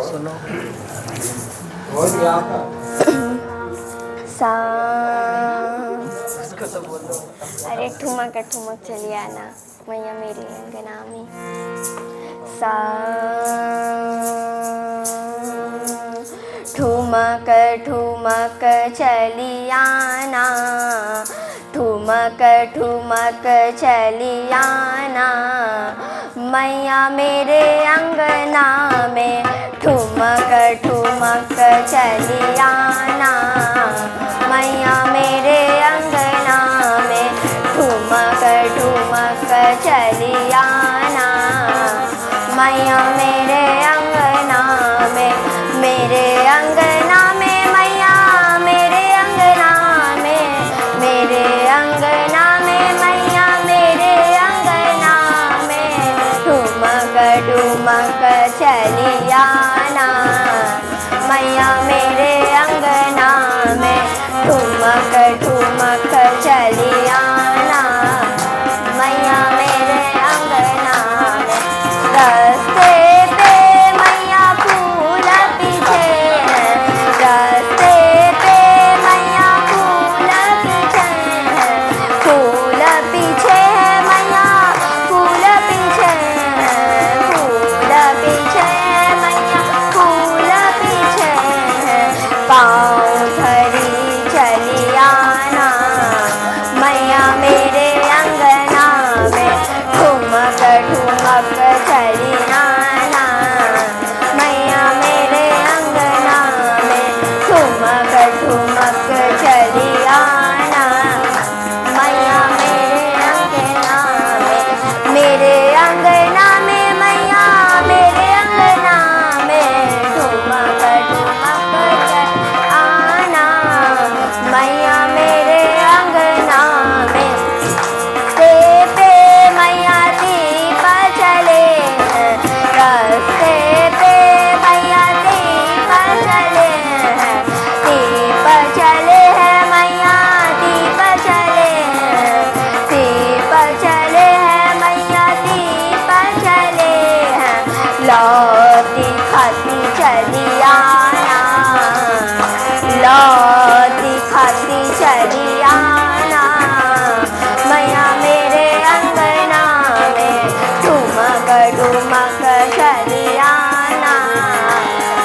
सुनो सा उसको तो बोलो। अरे ठुमक ठुमक चली आना मैया मेरी अंगना में। सा ठुमक ठुमक चली आना, ठुमक ठुमक चली आना मैया मेरे अंगना में। ठुमक ठुमक चली आना मैया मेरे अंगना में। ठुमक ठुमक चली आना मैया मेरे अंगना में। मेरे अंगना में मैया मेरे अंगना में। मेरे अंगना में मैया मेरे अंगना में। ठुमक ठुमक चली आना मैया मेरे अंगना में। ठुमक ठुमक चली आना मैया मेरे अंगना में। रास्ते पे मैया फूल पीछे हैं, रास्ते पे मैया फूल पीछे हैं। फूल पीछे है मैया फूल पीछे हैं। फूल पीछे है मैया फूल पीछे हैं। पाँव धरी चली आना मैया मेरे अंगना में। ठुमक ठुमक चली आना मैया मेरे अंगना में। ठुमक ठुमक चली आना मैया मेरे अंगना में। मेरे अंगना में मैया मेरे अंगना में। ठुमक ठुमक चली आना मैया मेरे अंगना में। रास्ते पे मैया दीप चले हैं, रास्ते पे मैया दीप चले हैं। दीप चले हैं मैया दीप चले हैं। दीप चले हैं मैया दीप चले हैं। लौटी खाती चली आना, लौटी खाती चली आना मैया मेरे अंगना में। ठुमक ठुमक चली आना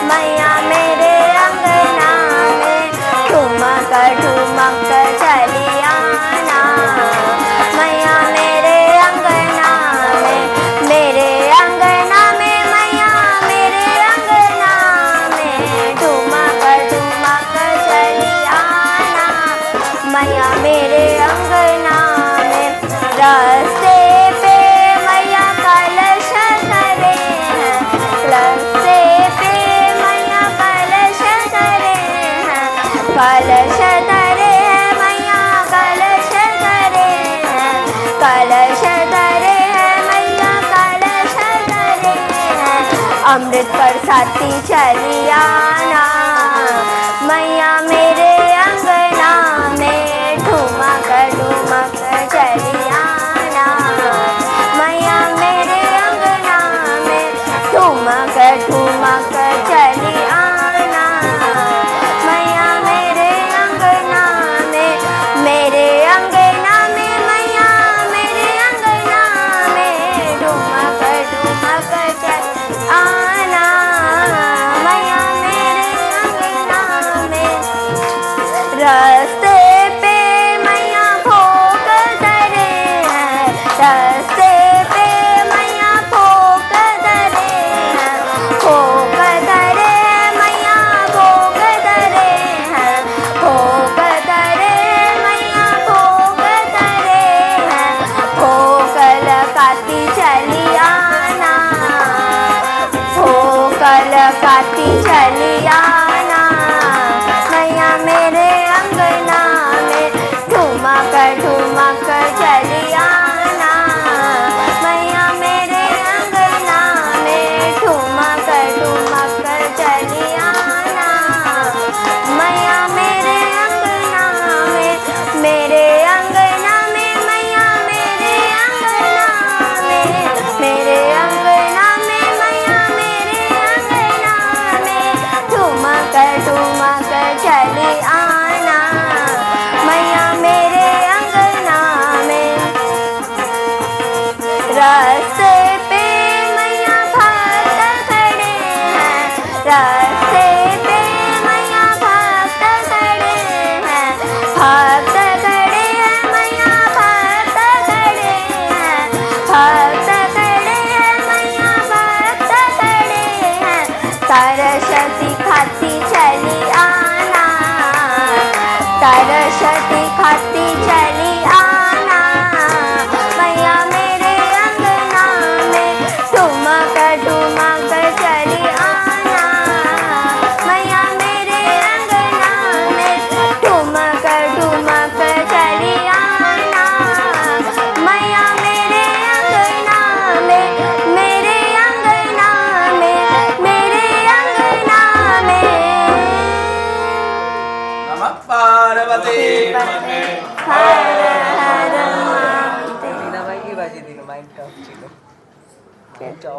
मैया मेरे अंगना में। ठुमक ठुमक चली आना मैया मेरे अंगना में। मेरे अंगना में मैया मेरे अंगना में। ठुमक ठुमक चली आना मैया मेरे अंगना में। रास्ते पे मैया कलश करे हैं, रास्ते पे मैया कलश करे हैं। कलश करे हैं मैया कलश करे हैं। कलश करे हैं मैया कलश करे हैं। अमृत बरसाती चली आना मैया मेरे अंगना में। ठुमक ठुमक चली आना मैया मेरे अंगना में। ठुमक ठुमक चली आना मैया मेरे अंगना में। मेरे अंगना में मैया मेरे अंगना में। ठुमक ठुमक चली आना मैया मेरे अंगना में। रास्ते पे मैया भोग धरे हैं, रास्ते पे मैया भोग धरे हैं। भोग धरे हैं मैया भोग धरे हैं। भोग धरे मैया भोग धरे हैं। भोग लगाती चली आना, भोग लगाती चली आना मैया मेरे अंगना में। ठुमक ठुमक चली आना मैया मेरे अंगना में। ठुमक ठुमक चली आना मैया मेरे अंगना में। मेरे अंगना में मैया मेरे अंगना में। मेरे अंगना में मैया मेरे अंगना सरस्वती खाती चली आना, सरस्वती खाती चली आना, मैया मेरे अंगना में ठुमक ठुमक चली आना, मैया मेरे अंगना में ठुमक ठुमक चली आना, मैया मेरे अंगना में, मेरे अंगना में, मेरे अंगना में। नमः पार्वती पते हर हर महादेव। मीनाबाई की बाजी थी, माइंड टॉप चिको।